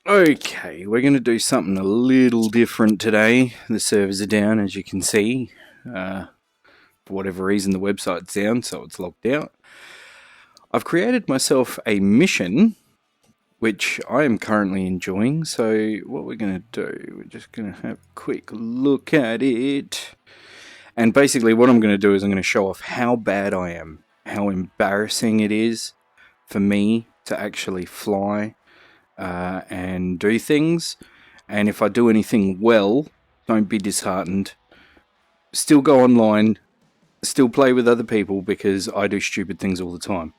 Okay, we're going to do something a little different today. The servers are down, as you can see. For whatever reason, the website's down, so it's logged out. I've created myself a mission, which I am currently enjoying. So what we're going to do, we're just going to have a quick look at it. And basically what I'm going to do is I'm going to show off how bad I am, how embarrassing it is for me to actually fly and do things. And if I do anything well, don't be disheartened. Still go online, still play with other people, because I do stupid things all the time.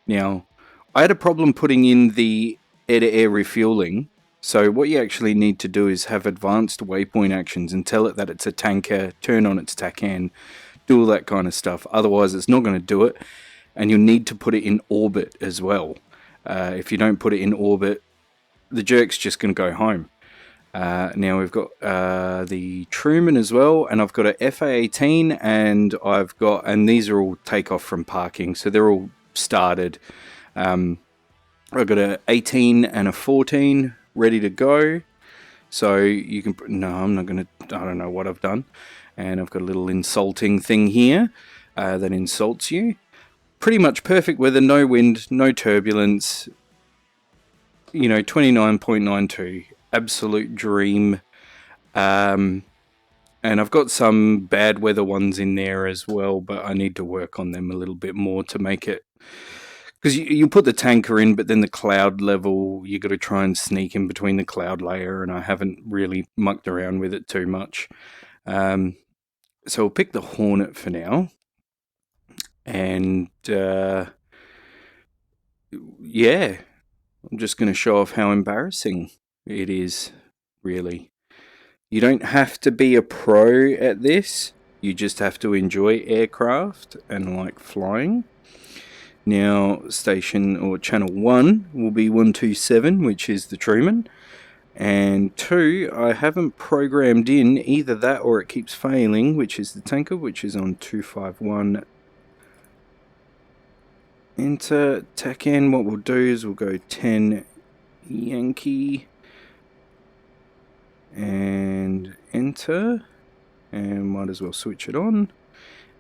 Now, I had a problem putting in the air-to-air refueling. So what you actually need to do is have advanced waypoint actions and tell it that it's a tanker, turn on its TACAN, do all that kind of stuff. Otherwise, it's not going to do it. And you'll need to put it in orbit as well. If you don't put it in orbit, the jerk's just going to go home. Now we've got the Truman as well, and I've got a FA-18, and these are all takeoff from parking, so they're all started. I've got a 18 and a 14 ready to go. So you can, no, I'm not going to, I don't know what I've done. And I've got a little insulting thing here that insults you. Pretty much perfect weather, no wind, no turbulence. 29.92, absolute dream. And I've got some bad weather ones in there as well, but I need to work on them a little bit more to make it, because you put the tanker in, but then the cloud level, you got to try and sneak in between the cloud layer, and I haven't really mucked around with it too much. So we'll pick the Hornet for now. And yeah, I'm just going to show off how embarrassing it is, really. You don't have to be a pro at this. You just have to enjoy aircraft and like flying. Now, station or channel 1 will be 127, which is the Truman. And 2, I haven't programmed in either that or it keeps failing, which is the tanker, which is on 251. Enter TACAN. What we'll do is we'll go 10 Yankee and enter, and might as well switch it on.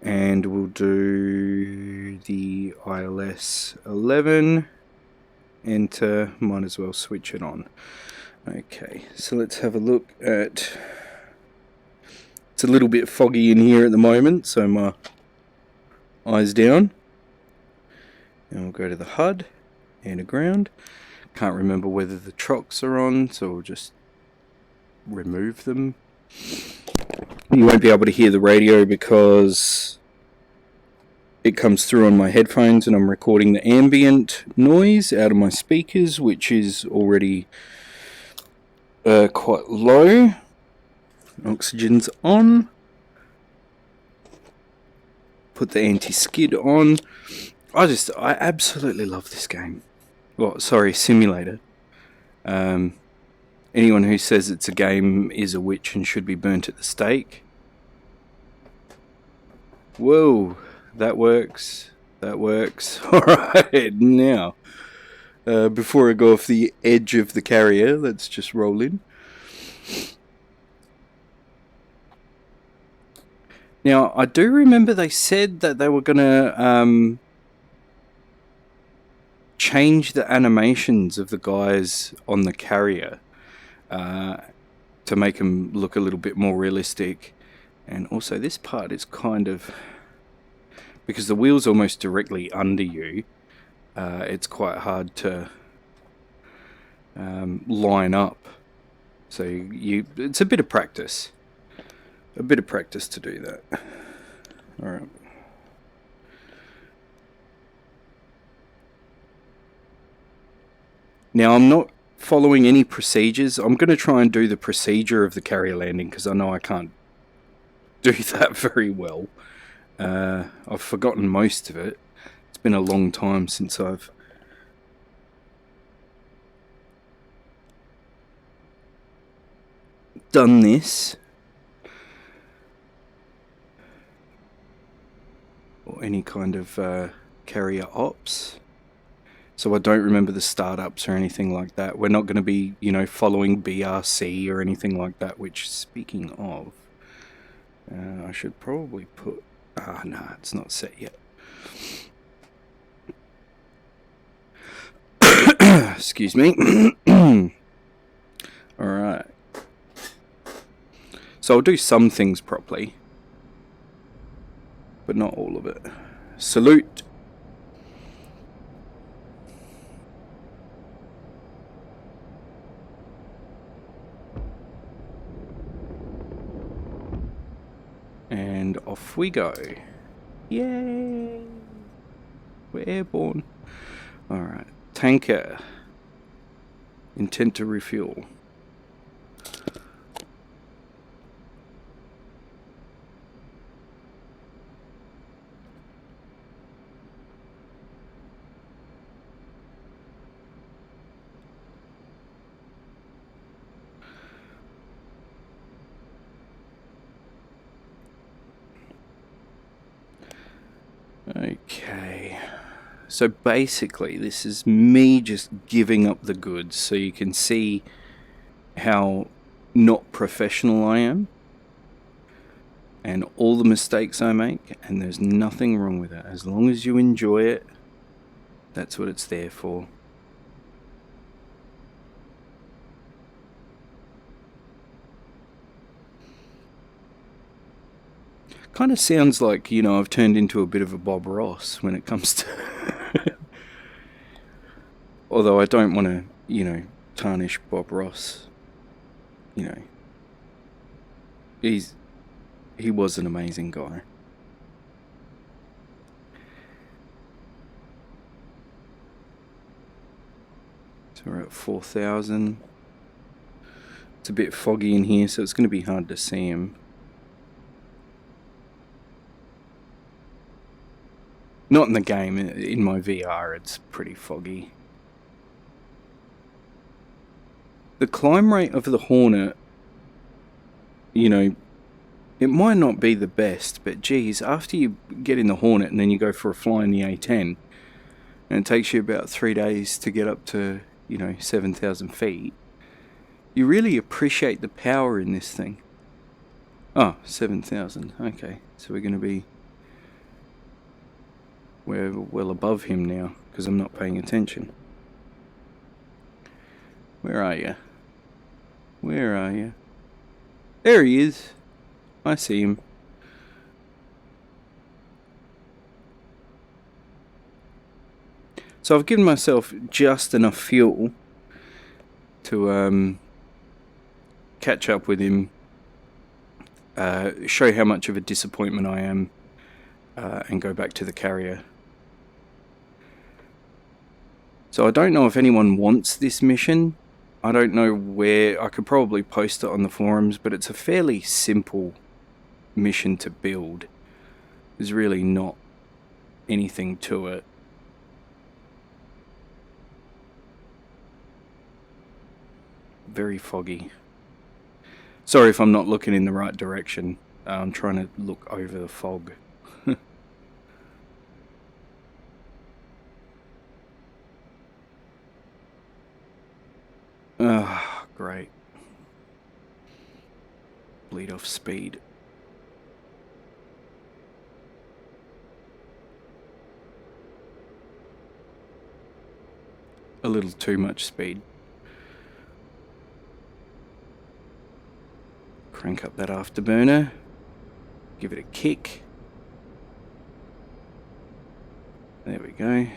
And we'll do the ILS 11, enter, might as well switch it on. Okay, so let's have a look at, it's a little bit foggy in here at the moment, so my eyes down. And we'll go to the HUD and ground. Can't remember whether the trocks are on, so we'll just remove them. You won't be able to hear the radio because it comes through on my headphones, and I'm recording the ambient noise out of my speakers, which is already quite low. Oxygen's on. Put the anti-skid on. I absolutely love this game. Well, sorry, simulator. Anyone who says it's a game is a witch and should be burnt at the stake. Whoa, that works. That works. Alright, now, before I go off the edge of the carrier, let's just roll in. Now, I do remember they said that they were going to change the animations of the guys on the carrier to make them look a little bit more realistic. And also this part is kind of, because the wheel's almost directly under you, it's quite hard to line up. So it's a bit of practice. A bit of practice to do that. Alright. Now, I'm not following any procedures. I'm going to try and do the procedure of the carrier landing, because I know I can't do that very well. I've forgotten most of it. It's been a long time since I've done this, or any kind of carrier ops. So I don't remember the startups or anything like that. We're not going to be, you know, following BRC or anything like that, which, speaking of, I should probably put... no, it's not set yet. Excuse me. Alright. So I'll do some things properly, but not all of it. Salute. And off we go. Yay! We're airborne. Alright. Tanker. Intent to refuel. Okay, so basically this is me just giving up the goods so you can see how not professional I am and all the mistakes I make, and there's nothing wrong with it. As long as you enjoy it, that's what it's there for. Kind of sounds like, you know, I've turned into a bit of a Bob Ross when it comes to... Although I don't want to, you know, tarnish Bob Ross. You know, he was an amazing guy. So we're at 4,000. It's a bit foggy in here, so it's going to be hard to see him. Not in the game, in my VR it's pretty foggy. The climb rate of the Hornet, you know, it might not be the best, but geez, after you get in the Hornet and then you go for a fly in the A10, and it takes you about 3 days to get up to, you know, 7,000 feet, you really appreciate the power in this thing. Oh, 7,000, okay, so we're going to be... We're well above him now, because I'm not paying attention. Where are you? Where are you? There he is. I see him. So I've given myself just enough fuel to catch up with him, show how much of a disappointment I am, and go back to the carrier. So I don't know if anyone wants this mission. I don't know where. I could probably post it on the forums, but it's a fairly simple mission to build. There's really not anything to it. Very foggy. Sorry if I'm not looking in the right direction. I'm trying to look over the fog. Ah, great. Bleed off speed. A little too much speed. Crank up that afterburner. Give it a kick. There we go.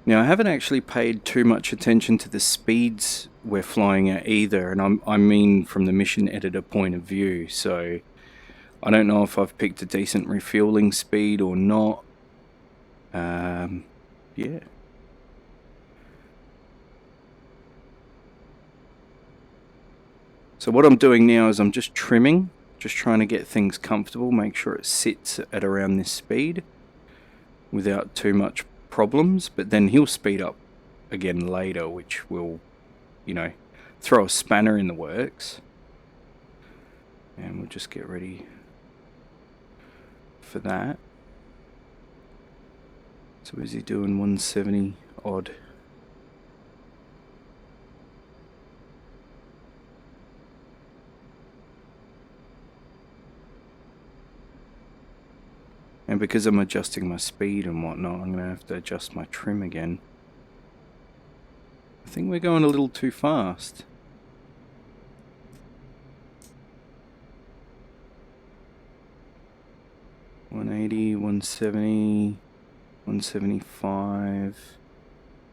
Now, I haven't actually paid too much attention to the speeds we're flying at either, and I mean from the mission editor point of view, so I don't know if I've picked a decent refueling speed or not. Yeah. So what I'm doing now is I'm just trimming, just trying to get things comfortable, make sure it sits at around this speed without too much problems, but then he'll speed up again later, which will, you know, throw a spanner in the works. And we'll just get ready for that. So is he doing 170 odd? And because I'm adjusting my speed and whatnot, I'm going to have to adjust my trim again. I think we're going a little too fast. $180, $170, $175.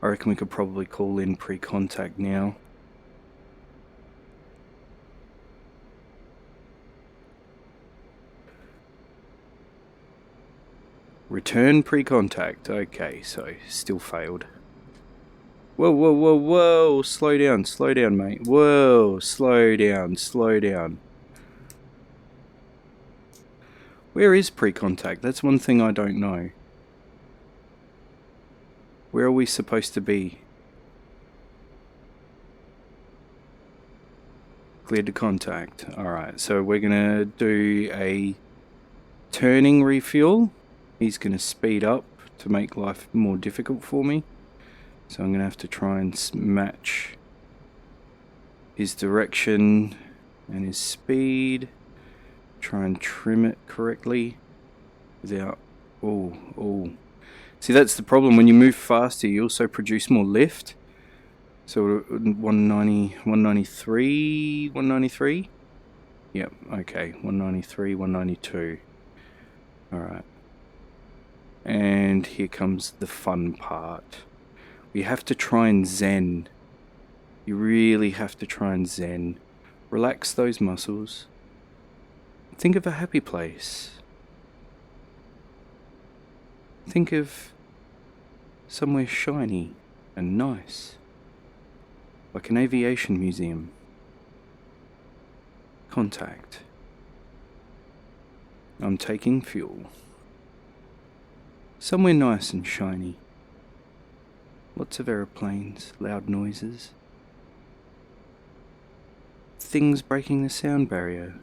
I reckon we could probably call in pre-contact now. Return pre-contact. Okay, so still failed. Whoa, whoa, whoa, whoa. Slow down, mate. Whoa, slow down. Where is pre-contact? That's one thing I don't know. Where are we supposed to be? Cleared to contact. Alright, so we're going to do a turning refuel. He's going to speed up to make life more difficult for me. So I'm going to have to try and match his direction and his speed. Try and trim it correctly without... Oh. See, that's the problem. When you move faster, you also produce more lift. So 190, 193, 193? Yep, okay. 193, 192. Alright. And here comes the fun part. We have to try and zen. You really have to try and zen. Relax those muscles. Think of a happy place. Think of somewhere shiny and nice. Like an aviation museum. Contact. I'm taking fuel. Somewhere nice and shiny. Lots of aeroplanes, loud noises. Things breaking the sound barrier.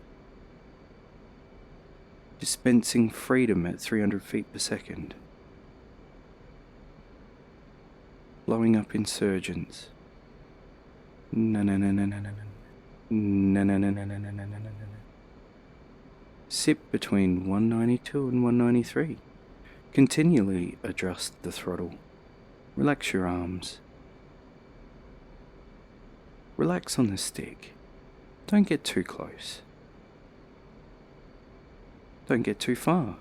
Dispensing freedom at 300 feet per second. Blowing up insurgents. Sip between 192 and 193. Continually adjust the throttle. Relax your arms. Relax on the stick. Don't get too close. Don't get too far.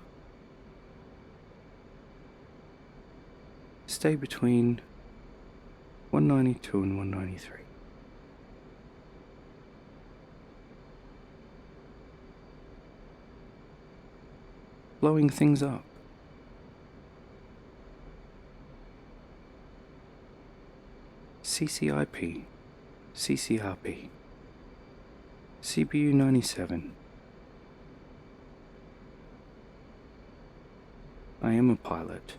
Stay between 192 and 193. Blowing things up. CCIP, CCRP, CPU 97. I am a pilot.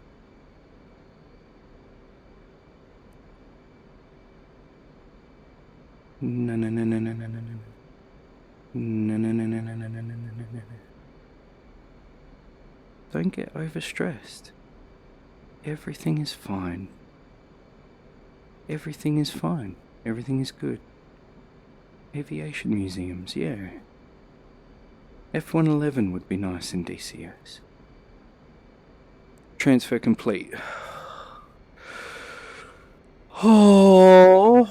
Don't get overstressed. Everything is fine. Everything is fine. Everything is good. Aviation museums, yeah. F-111 would be nice in DCS. Transfer complete. Oh.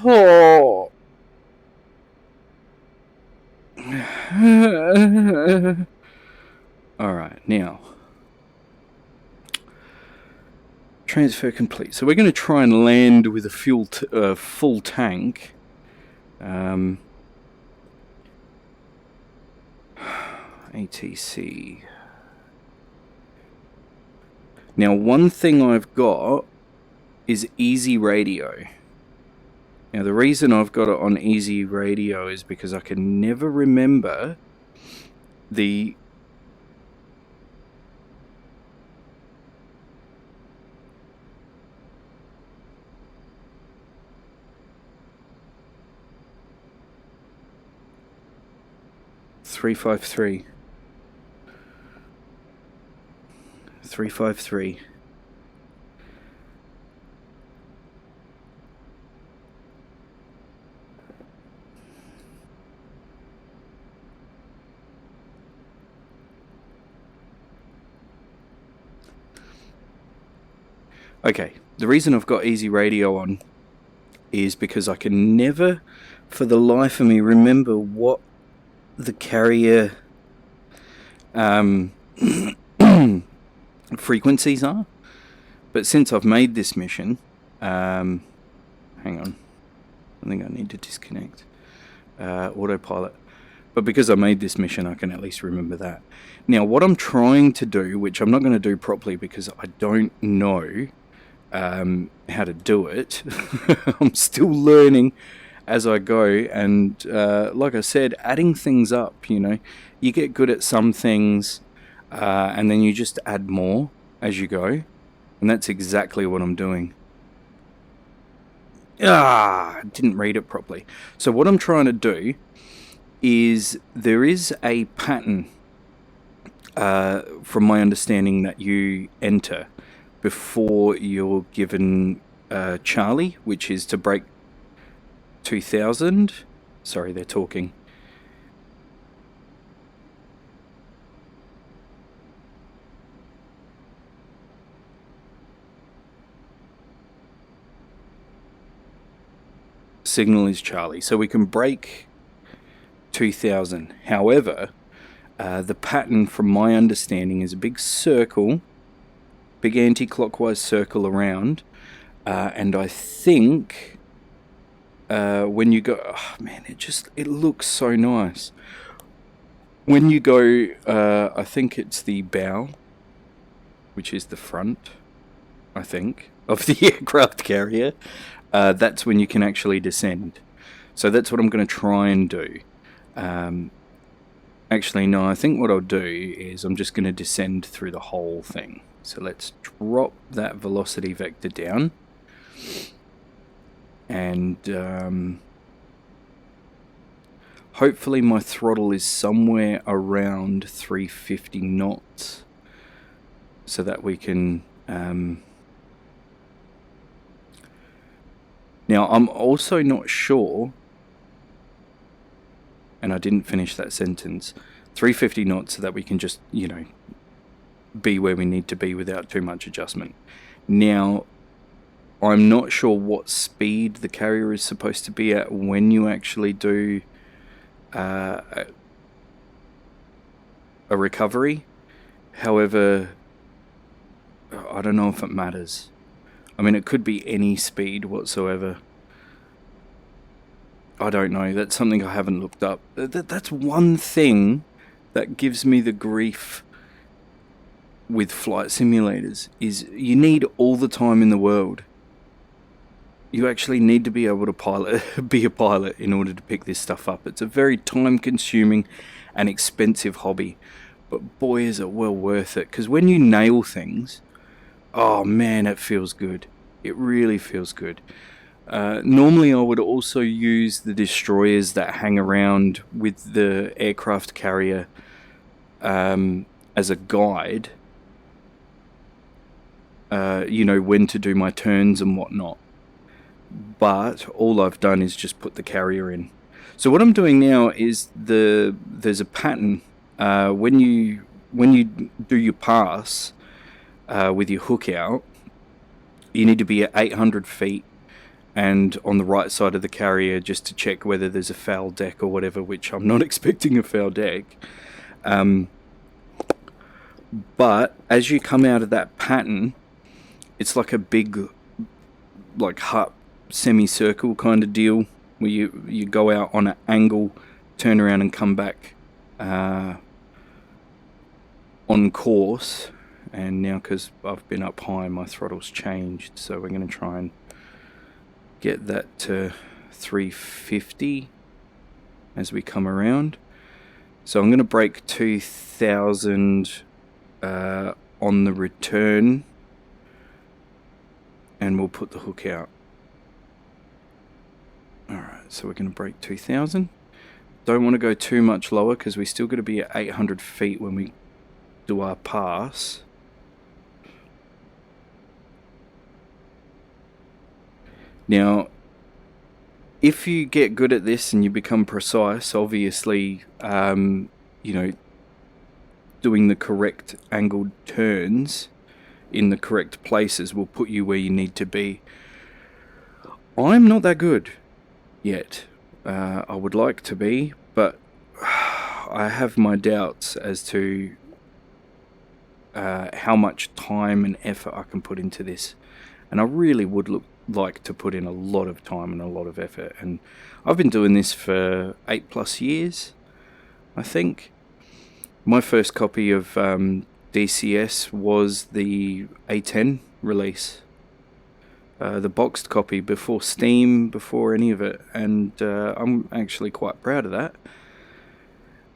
Alright, now. Transfer complete. So we're going to try and land with a full tank. ATC. Now, one thing I've got is easy radio. Now, the reason I've got it on easy radio is because I can never remember the .353. 353. Okay, the reason I've got easy radio on is because I can never, for the life of me, remember what the carrier frequencies are. But since I've made this mission, hang on, I think I need to disconnect autopilot. But because I made this mission, I can at least remember that. Now, what I'm trying to do, which I'm not going to do properly because I don't know how to do it. I'm still learning as I go, and like I said, adding things up, you know, you get good at some things and then you just add more as you go, and that's exactly what I'm doing. I didn't read it properly. So what I'm trying to do is, there is a pattern from my understanding that you enter before you're given Charlie, which is to break 2000. Sorry, they're talking. Signal is Charlie, so we can break 2000. However, the pattern from my understanding is a big circle, big anti-clockwise circle around, and I think when you go, oh man, it looks so nice. When you go, I think it's the bow, which is the front, I think, of the aircraft carrier. That's when you can actually descend. So that's what I'm going to try and do. Actually, no, I think what I'll do is I'm just going to descend through the whole thing. So let's drop that velocity vector down. And hopefully my throttle is somewhere around 350 knots. So that we can... Now, I'm also not sure, and I didn't finish that sentence, 350 knots so that we can just, you know, be where we need to be without too much adjustment. Now, I'm not sure what speed the carrier is supposed to be at when you actually do a recovery. However, I don't know if it matters. I mean, it could be any speed whatsoever. I don't know. That's something I haven't looked up. That's one thing that gives me the grief with flight simulators, is you need all the time in the world. You actually need to be able to be a pilot in order to pick this stuff up. It's a very time-consuming and expensive hobby, but boy, is it well worth it. Because when you nail things, oh man, it feels good. It really feels good. Normally I would also use the destroyers that hang around with the aircraft carrier as a guide, you know, when to do my turns and whatnot. But all I've done is just put the carrier in. So what I'm doing now is there's a pattern when you do your pass with your hook out, you need to be at 800 feet and on the right side of the carrier, just to check whether there's a foul deck or whatever, which I'm not expecting a foul deck. But as you come out of that pattern, it's like a big, like hut semicircle kind of deal, where you go out on an angle, turn around and come back on course. And now, because I've been up high, my throttle's changed, so we're going to try and get that to 350 as we come around. So I'm going to break 2000 on the return, and we'll put the hook out. Alright, so we're going to break 2000. Don't want to go too much lower because we still got to be at 800 feet when we do our pass. Now, if you get good at this and you become precise, obviously, you know, doing the correct angled turns in the correct places will put you where you need to be. I'm not that good yet. I would like to be, but I have my doubts as to how much time and effort I can put into this. And I really would like to put in a lot of time and a lot of effort. And I've been doing this for 8+ years, I think. My first copy of DCS was the A10 release. The boxed copy before Steam, before any of it. And I'm actually quite proud of that.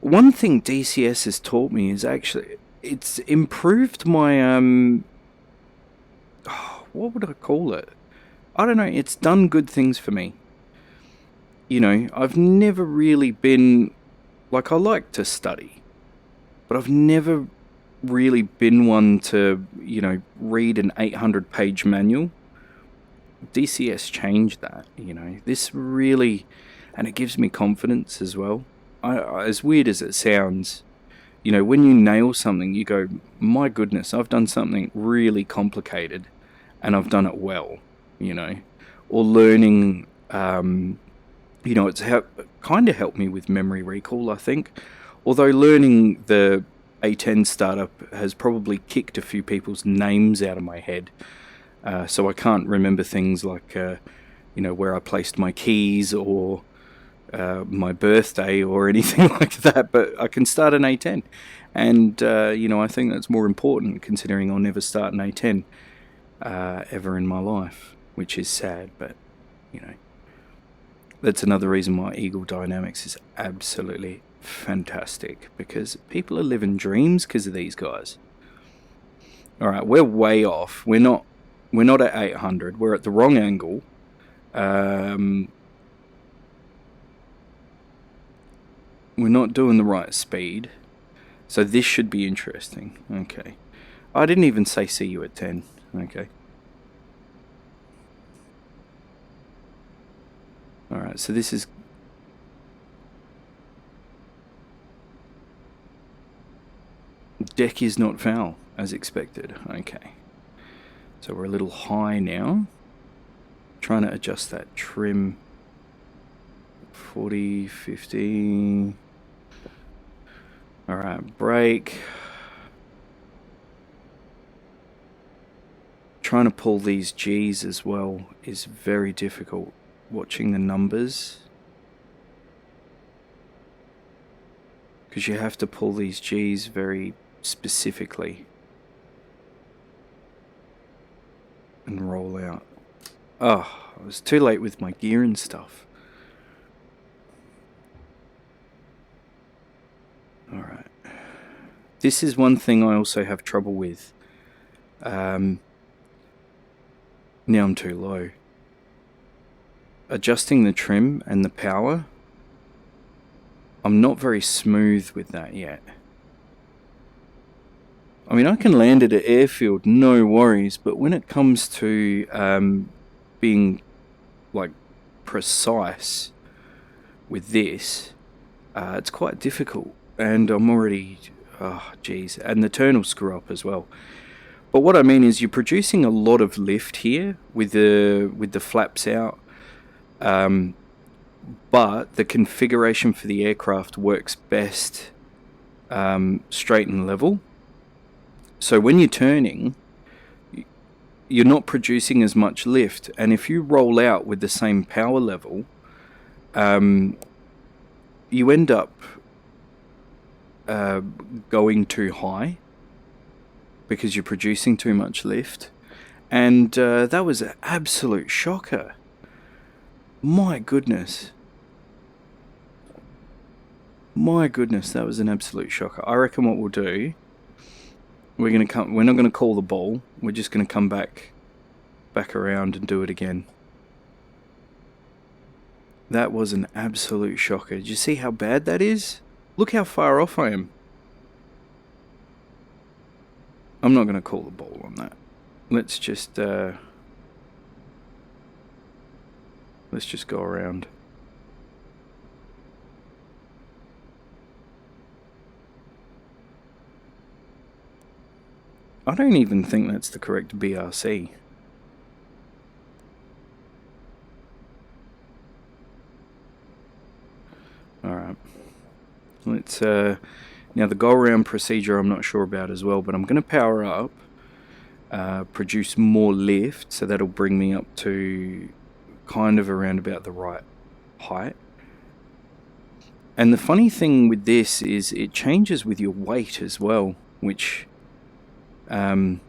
One thing DCS has taught me is actually, it's improved my, what would I call it? I don't know, it's done good things for me. You know, I've never really been, like, I like to study, but I've never really been one to, you know, read an 800-page manual. DCS changed that, you know. This really, and it gives me confidence as well. As weird as it sounds, you know, when you nail something, you go, my goodness, I've done something really complicated and I've done it well, you know. Or learning, you know, it's kind of helped me with memory recall, I think. Although learning the A10 startup has probably kicked a few people's names out of my head. So I can't remember things like, you know, where I placed my keys or my birthday or anything like that, but I can start an A10. And, you know, I think that's more important considering I'll never start an A10 ever in my life, which is sad, but, you know, that's another reason why Eagle Dynamics is absolutely fantastic, because people are living dreams because of these guys. All right, we're way off. We're not at 800. We're at the wrong angle. We're not doing the right speed. So this should be interesting. Okay. I didn't even say see you at 10. Okay. Alright, so this is... Deck is not foul, as expected. Okay. So we're a little high now. Trying to adjust that trim. 40, 50... Alright, brake. Trying to pull these G's as well is very difficult. Watching the numbers. Because you have to pull these G's very specifically. And roll out. Oh, I was too late with my gear and stuff. Alright. This is one thing I also have trouble with. Now I'm too low. Adjusting the trim and the power, I'm not very smooth with that yet. I mean, I can land it at airfield, no worries, but when it comes to being, like, precise with this, it's quite difficult. And I'm already, oh, geez, and the turn will screw up as well. But what I mean is you're producing a lot of lift here with the flaps out. But the configuration for the aircraft works best straight and level. So when you're turning, you're not producing as much lift. And if you roll out with the same power level, you end up going too high because you're producing too much lift. And that was an absolute shocker. My goodness. My goodness, that was an absolute shocker. I reckon what we'll do, we're not going to call the ball. We're just going to come back around and do it again. That was an absolute shocker. Did you see how bad that is? Look how far off I am. I'm not going to call the ball on that. Let's just Let's just go around. I don't even think that's the correct BRC. Alright. Let's, now the go around procedure I'm not sure about as well, but I'm going to power up, produce more lift, so that'll bring me up to kind of around about the right height. And the funny thing with this is it changes with your weight as well, which, you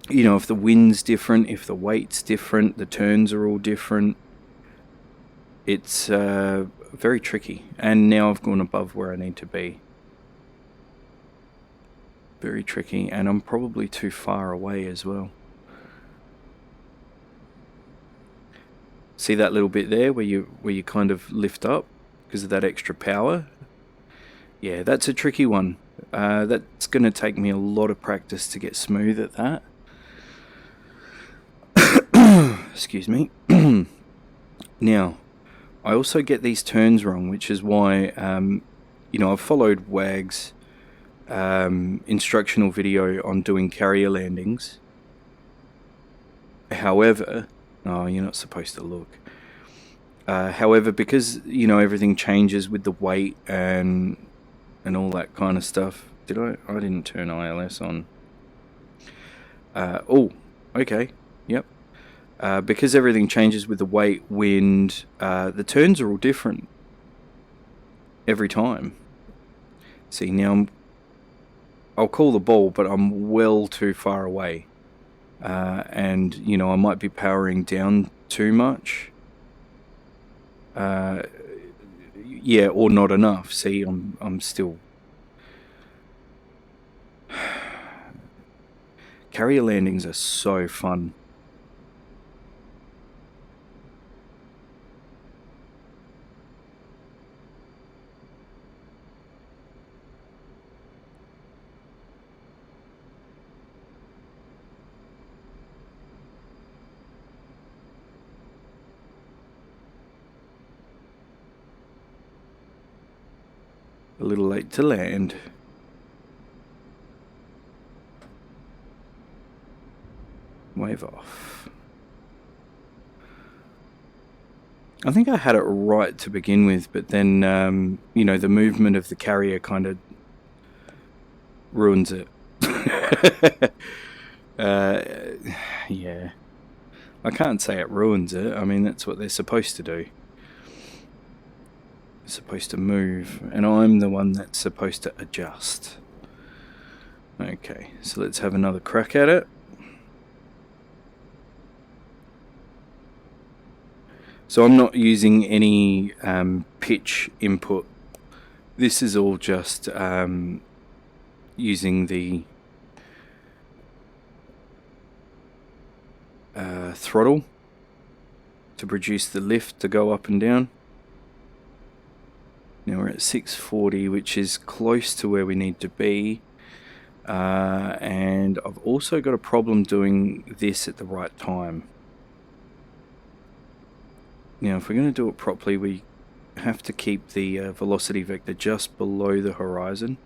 know, if the wind's different, if the weight's different, the turns are all different, it's very tricky. And now I've gone above where I need to be. Very tricky, and I'm probably too far away as well. See that little bit there where you kind of lift up because of that extra power? Yeah, that's a tricky one. That's going to take me a lot of practice to get smooth at that. Excuse me. Now, I also get these turns wrong, which is why, you know, I've followed WAG's instructional video on doing carrier landings. However, oh, you're not supposed to look. However, because, you know, everything changes with the weight and all that kind of stuff. Did I didn't turn ILS on. Oh, okay. Yep. Because everything changes with the weight, wind, the turns are all different every time. See, now I'll call the ball, but I'm well too far away. And, you know, I might be powering down too much. Yeah, or not enough. See, I'm still... Carrier landings are so fun. A little late to land. Wave off. I think I had it right to begin with, but then, you know, the movement of the carrier kind of ruins it. Yeah. I can't say it ruins it. I mean, that's what they're supposed to do. They're supposed to move, and I'm the one that's supposed to adjust. Okay, so let's have another crack at it. So I'm not using any pitch input. This is all just using the throttle to produce the lift to go up and down. Now we're at 640, which is close to where we need to be. And I've also got a problem doing this at the right time. Now, if we're going to do it properly, we have to keep the velocity vector just below the horizon.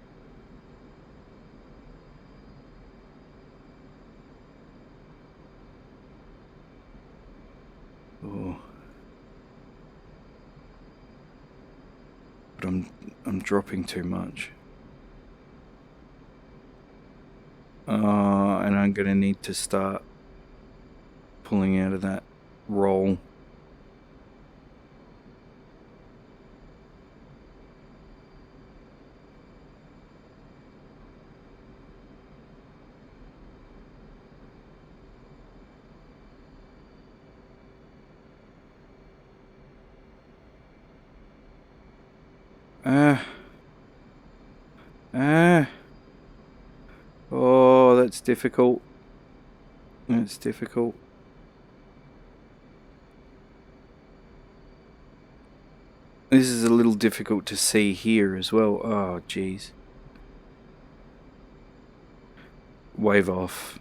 Oh. But I'm dropping too much. And I'm going to need to start pulling out of that roll. Oh, that's difficult. That's difficult. This is a little difficult to see here as well. Oh, jeez. Wave off.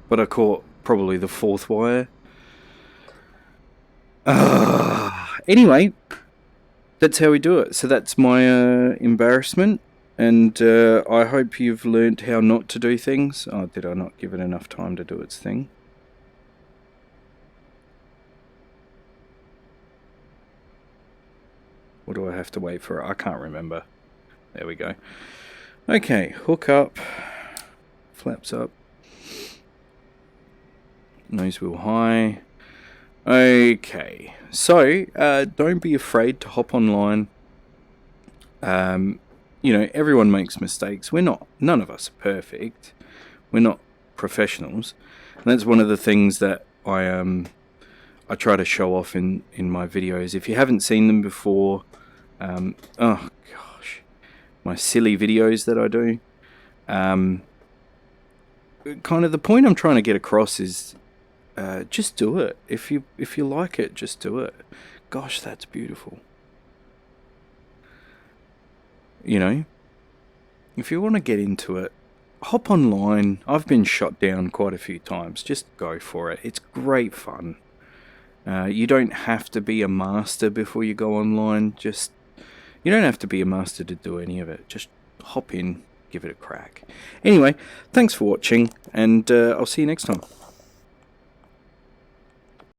but I caught probably the 4th wire. Anyway, that's how we do it. So that's my embarrassment, and I hope you've learnt how not to do things. Oh, did I not give it enough time to do its thing? What do I have to wait for? I can't remember. There we go. Okay, hook up, flaps up, nose wheel high. Okay, so don't be afraid to hop online. You know, everyone makes mistakes. None of us are perfect. We're not professionals. And that's one of the things that I try to show off in my videos. If you haven't seen them before, oh gosh, my silly videos that I do. Kind of the point I'm trying to get across is just do it. If you like it, just do it. Gosh, that's beautiful. You know, if you want to get into it, hop online. I've been shot down quite a few times. Just go for it. It's great fun. You don't have to be a master before you go online. You don't have to be a master to do any of it. Just hop in, give it a crack. Anyway, thanks for watching, and I'll see you next time.